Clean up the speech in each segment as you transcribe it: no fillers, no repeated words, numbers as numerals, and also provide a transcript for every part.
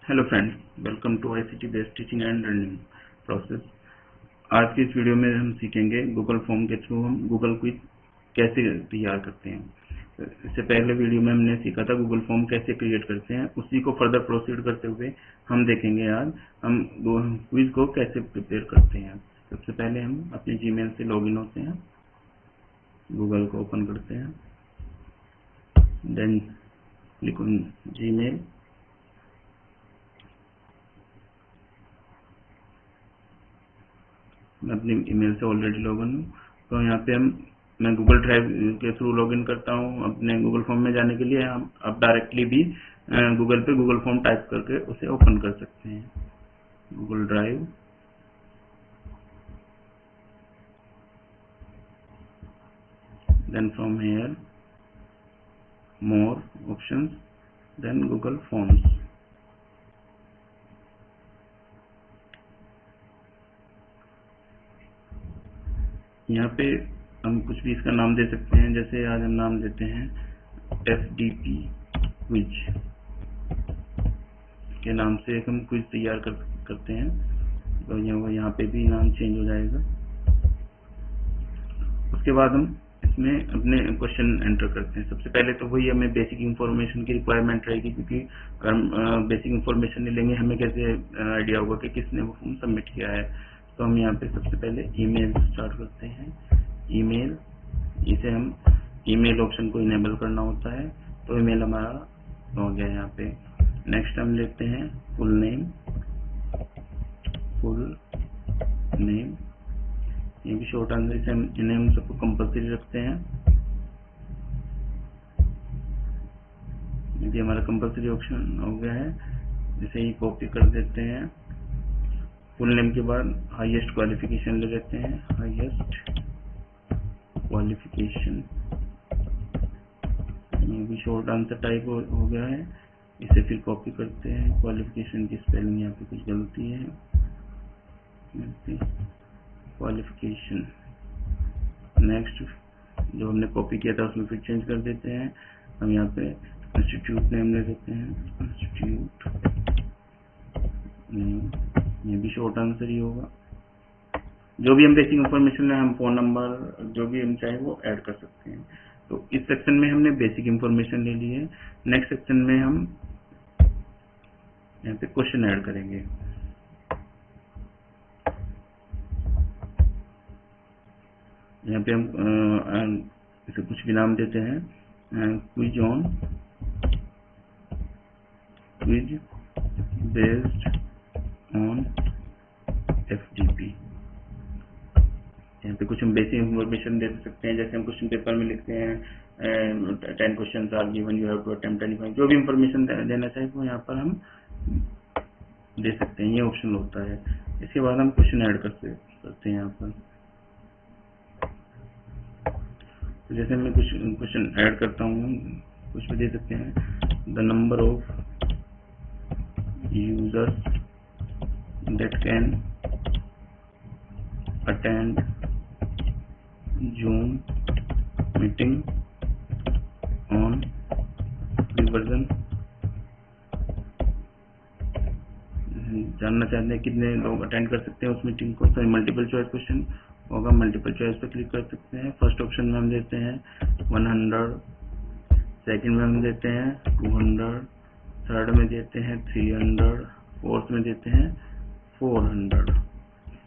Hello friends, welcome to ICT based teaching and learning process. आज की इस video में हम सीखेंगे गूगल फॉर्म के थ्रू हम गूगल क्विज कैसे तैयार करते हैं। इससे पहले वीडियो में हमने सीखा था गूगल फॉर्म कैसे क्रिएट करते हैं, उसी को फर्दर प्रोसीड करते हुए हम देखेंगे आज हम क्विज को कैसे प्रिपेयर करते हैं। सबसे पहले हम अपने जीमेल से लॉगिन होते हैं, गूगल को ओपन करते हैं, देन क्लिक ऑन जीमेल। मैं अपनी ईमेल से ऑलरेडी लॉगिन हूँ, तो यहाँ पे मैं गूगल ड्राइव के थ्रू लॉगिन करता हूँ अपने गूगल फॉर्म में जाने के लिए। हम आप डायरेक्टली भी गूगल पे गूगल फॉर्म टाइप करके उसे ओपन कर सकते हैं। Google drive, then from here more options, then Google forms. यहाँ पे हम कुछ भी इसका नाम दे सकते हैं, जैसे आज हम नाम देते हैं FDP क्विज के नाम से हम क्विज तैयार करते हैं, तो यहाँ पे भी नाम चेंज हो जाएगा। उसके बाद हम इसमें अपने क्वेश्चन एंटर करते हैं। सबसे पहले तो वही हमें बेसिक इंफॉर्मेशन की रिक्वायरमेंट रहेगी, क्योंकि अगर हम बेसिक इंफॉर्मेशन नहीं लेंगे हमें कैसे आइडिया होगा कि किसने वो फॉर्म सबमिट किया है। तो हम यहाँ पे सबसे पहले ईमेल स्टार्ट करते हैं। ईमेल, इसे हम ईमेल ऑप्शन को इनेबल करना होता है, तो ईमेल हमारा हो गया यहाँ पे। नेक्स्ट हम लेते हैं फुल नेम, ये भी शॉर्ट आंसर, इसे इन्हें हम सबको कंपल्सरी रखते हैं। ये हमारा कंपल्सरी ऑप्शन हो गया है, इसे ही कॉपी कर देते हैं। फुल नेम के बाद हाईएस्ट क्वालिफिकेशन ले लेते हैं, हाईएस्ट क्वालिफिकेशन, ये भी शॉर्ट आंसर टाइप हो गया है। इसे फिर कॉपी करते हैं। क्वालिफिकेशन की स्पेलिंग यहाँ पे कुछ गलती है, क्वालिफिकेशन। नेक्स्ट जो हमने कॉपी किया था उसमें फिर चेंज कर देते हैं। हम यहाँ पे इंस्टीट्यूट नेम ले देते हैं, इंस्टीट्यूट नेम, ये भी शॉर्ट आंसर ही होगा। जो भी हम बेसिक इंफॉर्मेशन है, हम फोन नंबर जो भी हम चाहे वो ऐड कर सकते हैं। तो इस सेक्शन में हमने बेसिक इंफॉर्मेशन ले ली है। नेक्स्ट सेक्शन में हम यहाँ पे क्वेश्चन ऐड करेंगे। यहाँ पे हम इसे कुछ भी नाम देते हैं, क्विज बेस्ड ऑन FDP। यहाँ पे कुछ हम बेसिक इंफॉर्मेशन दे सकते हैं, जैसे हम क्वेश्चन पेपर में लिखते हैं 10 questions are given, you have to attempt 25। जो भी इंफॉर्मेशन देना चाहे वो यहाँ पर हम दे सकते हैं, ये ऑप्शन होता है। इसके बाद हम क्वेश्चन ऐड करते हैं यहाँ पर। तो जैसे मैं कुछ क्वेश्चन ऐड करता हूँ, कुछ भी दे सकते हैं। The number of users that can attend Zoom meeting on free version. जानना चाहते हैं कितने लोग अटेंड कर सकते हैं उस मीटिंग को, तो मल्टीपल चॉइस क्वेश्चन होगा। मल्टीपल चॉइस पर क्लिक कर सकते हैं। फर्स्ट ऑप्शन में हम देते हैं 100, सेकंड में हम देते हैं 200, थर्ड में देते हैं 300, फोर्थ में देते हैं 400।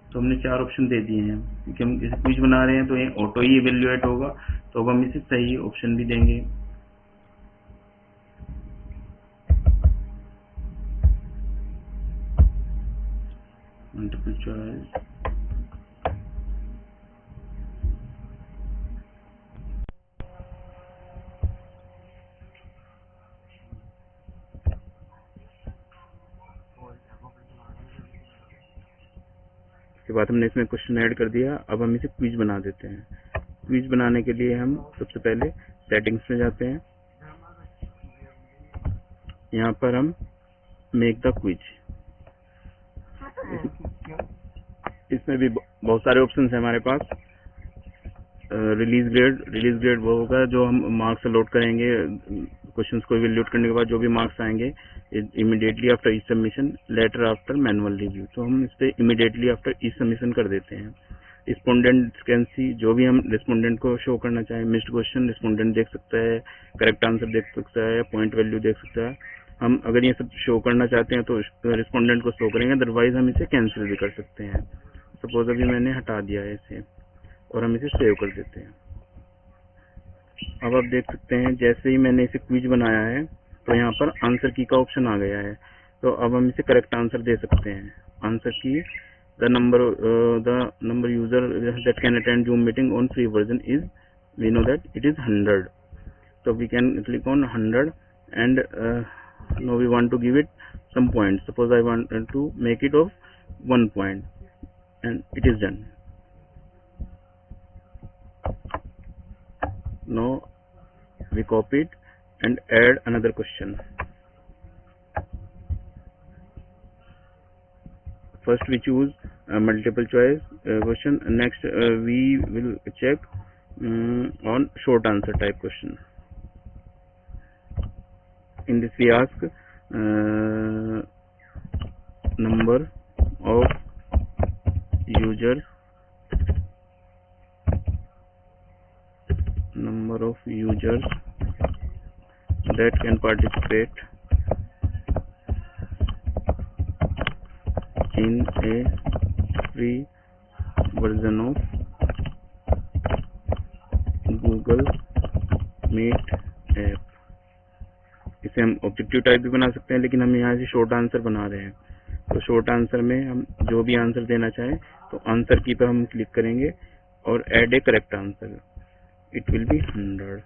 तो हमने 4 ऑप्शन दे दिए हैं, क्योंकि हम इसे क्विज बना रहे हैं तो ये ऑटो ही इवेल्युएट होगा, तो अब हम इसे सही ऑप्शन भी देंगे। मल्टीपल चॉइस, इसके बाद हमने इसमें क्वेश्चन ऐड कर दिया। अब हम इसे क्विज बना देते हैं। क्विज बनाने के लिए हम सबसे पहले सेटिंग्स में जाते हैं। यहाँ पर हम मेक द क्विज, इसमें भी बहुत सारे ऑप्शंस हैं हमारे पास। रिलीज ग्रेड वो होगा जो हम मार्क्स अलॉट करेंगे क्वेश्चंस को इवेल्यूट करने के बाद जो भी मार्क्स आएंगे immediately after each submission, later after manual review. तो हम इस पे इमीडिएटली आफ्टर ईच सबमिशन कर देते हैं। रिस्पोंडेंट कैन सी, जो भी हम रिस्पोंडेंट को शो करना चाहें, मिस्ड क्वेश्चन रिस्पोंडेंट देख सकता है, करेक्ट आंसर देख सकता है, पॉइंट वैल्यू देख सकता है। हम अगर ये सब शो करना चाहते हैं तो रिस्पोंडेंट को शो करेंगे, अदरवाइज हम इसे कैंसिल भी कर सकते हैं। सपोज अभी मैंने हटा दिया है इसे और हम इसे सेव कर देते हैं। अब आप देख सकते हैं जैसे ही मैंने इसे क्विज बनाया है तो यहाँ पर आंसर की का ऑप्शन आ गया है। तो अब हम इसे करेक्ट आंसर दे सकते हैं। आंसर की the number user that can attend Zoom meeting on free version is, we know that it is 100. So we can click on 100 and now we want to give it some points. Suppose I want to make it of 1 point and it is done. Now we copy it and add another question. First we choose multiple choice question. Next we will check on short answer type question. In this we ask number of users that can participate in a free version of Google Meet app. इसे हम objective type भी बना सकते हैं, लेकिन हम यहाँ से शॉर्ट आंसर बना रहे हैं। तो शॉर्ट आंसर में हम जो भी आंसर देना चाहें तो आंसर की पर हम क्लिक करेंगे और add A correct answer. It will be 100।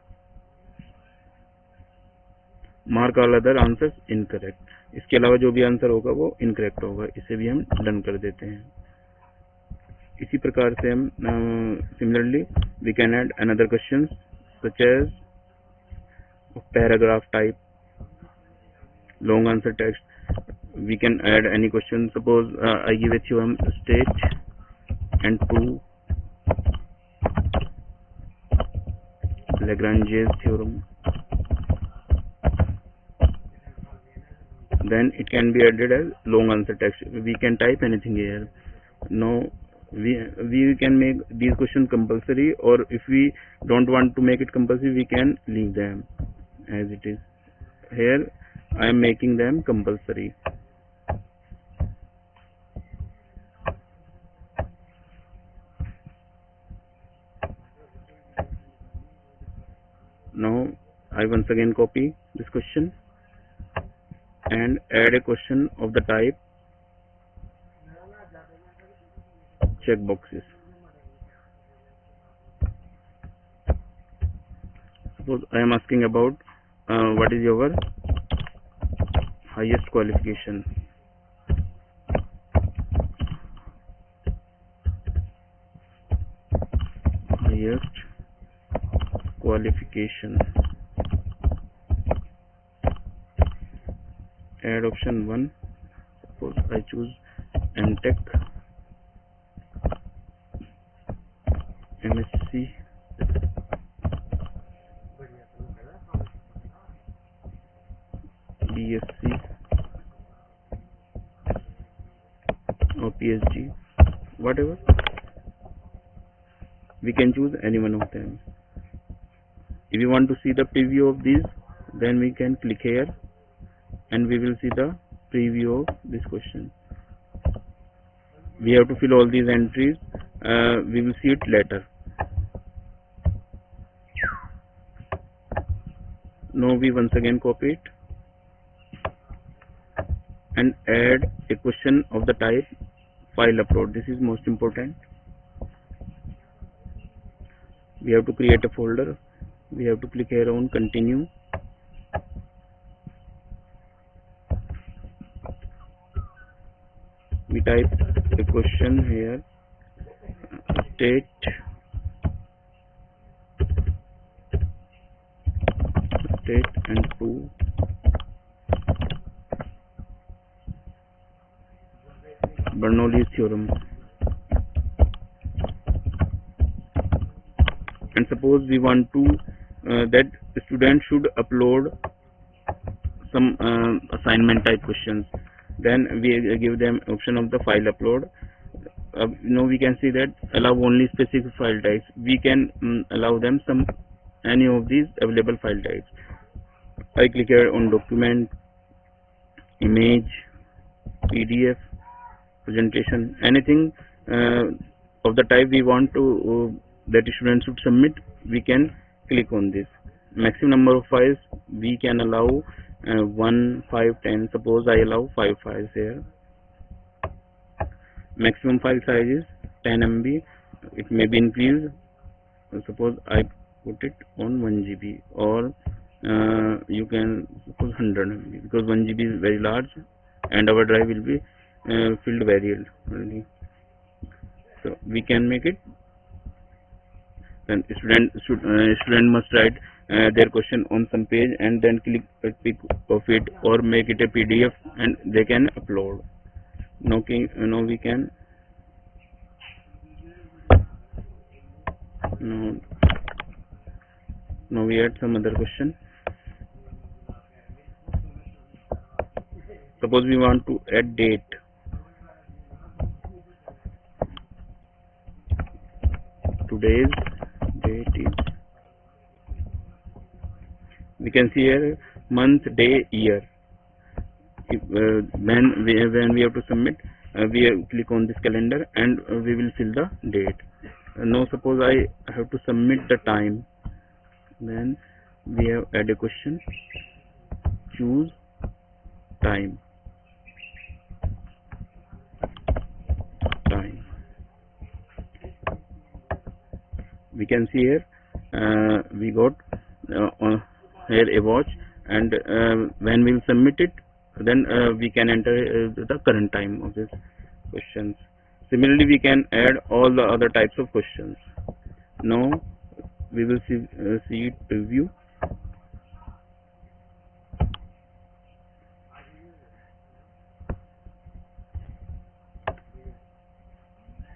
Mark all other answers incorrect. इसके अलावा जो भी आंसर होगा वो इनकरेक्ट होगा। इसे भी हम डन कर देते हैं। इसी प्रकार से हम similarly we can add another question such as paragraph type, long answer text. We can add any question. Suppose I give a theorem state and 2 Lagrange's theorem, then it can be added as long answer text. We can type anything here. Now we can make these questions compulsory, or if we don't want to make it compulsory, we can leave them as it is. Here I am making them compulsory. Now I once again copy this question and add a question of the type checkboxes. Suppose I am asking about what is your highest qualification. Highest qualification. Add option 1. Suppose I choose MTech, MSc, BSc or PhD, whatever. We can choose any one of them. If you want to see the preview of these, then we can click here and we will see the preview of this question. We have to fill all these entries. We will see it later. Now we once again copy it and add a question of the type file upload. This is most important. We have to create a folder. We have to click here on continue. We type a question here, state and 2 Bernoulli's theorem. and suppose we want to that the student should upload some assignment type questions, then we give them option of the file upload. Now we can see that allow only specific file types. We can allow them some any of these available file types. I click here on document, image, PDF, presentation, anything of the type we want to that student should submit. We can click on this. Maximum number of files we can allow 1, 5, 10. Suppose I allow 5 files here. Maximum file size is 10 MB. It may be increased. Suppose I put it on 1 GB, or you can suppose 100 MB, because 1 GB is very large and our drive will be filled very early. So we can make it. Then student must write their question on some page and then click a pic of it or make it a PDF and they can upload. Now we can now we add some other question. Suppose we want to add date. Today's date is, we can see here month, day, year. If, when we have to submit, we click on this calendar and we will fill the date. Now suppose I have to submit the time, then we have add a question, choose time. We can see here we got here a watch, and when we will submit it, then we can enter the current time of this questions. Similarly, we can add all the other types of questions. Now we will see it preview.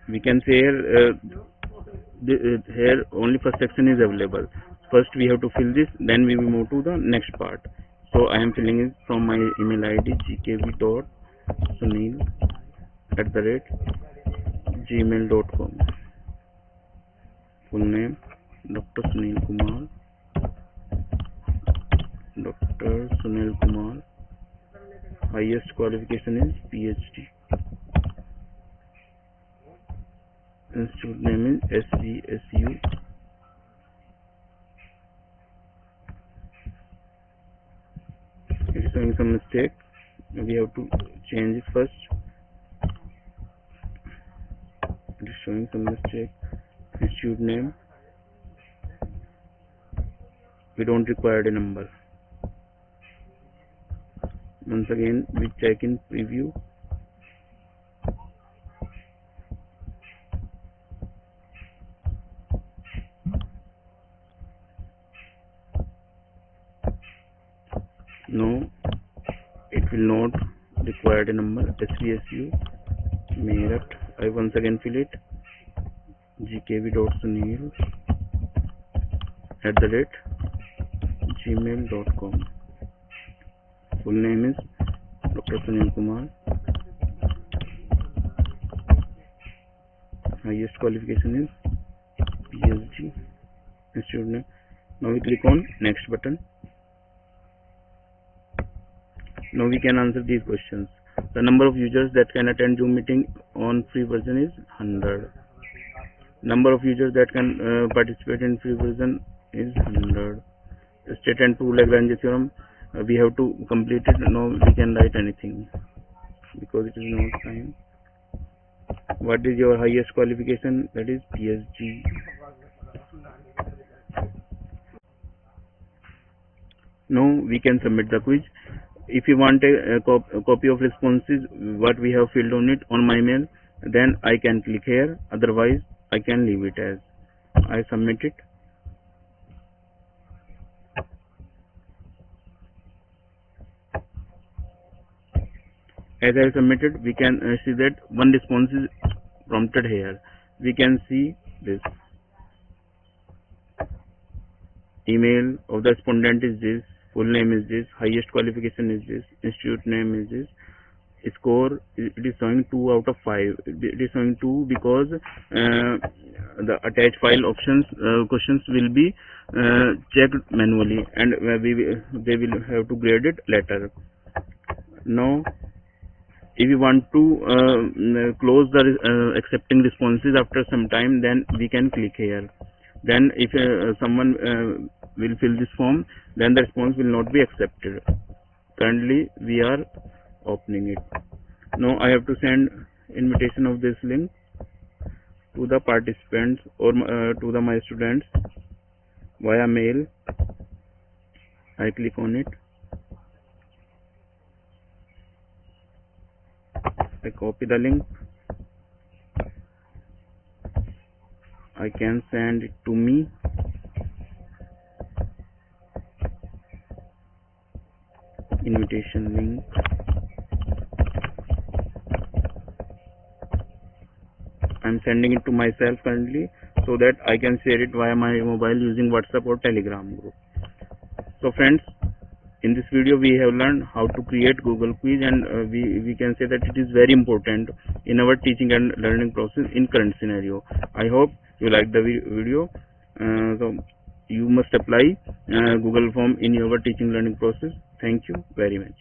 We can say here here only first section is available. First we have to fill this, then we will move to the next part. So I am filling it from my email ID gkv.sunil@gmail.com. Full name Dr. Sunil Kumar. Dr. Sunil Kumar. Highest qualification is PhD. Institute name is SVSU. It is showing some mistake. We have to change it first. It is showing some mistake. Institute name. We don't require a number. Once again, we check in preview. No, it will not require a number. SVSU Meerut. I once again fill it. gkv.sunil@gmail.com. Full name is Dr. Sunil Kumar. Highest qualification is PhD. Institute name. Now we click on next button. Now we can answer these questions. The number of users that can attend Zoom meeting on free version is 100. Number of users that can participate in free version is 100. State and true Lagrange theorem, we have to complete it. Now we can write anything because it is not time. What is your highest qualification? That is PhD. Now we can submit the quiz. If you want a copy of responses what we have filled on it on my mail, then I can click here. Otherwise I can leave it as I submit it. As I submitted, we can see that one response is prompted here. We can see this. email of the respondent is this, full name is this, highest qualification is this, institute name is this, score it is showing 2 out of 5. It is showing 2 because the attached file options questions will be checked manually, and they will have to grade it later. Now if you want to close the accepting responses after some time, then we can click here. Then if someone will fill this form, then the response will not be accepted. Currently we are opening it. Now I have to send invitation of this link to the participants or to my students via mail. I click on it. I copy the link. I can send it to me. Invitation link. I'm sending it to myself currently so that I can share it via my mobile using WhatsApp or Telegram group. So friends, in this video we have learned how to create Google quiz, and we can say that it is very important in our teaching and learning process in current scenario. I hope you like the video. So you must apply Google form in your teaching learning process. Thank you very much.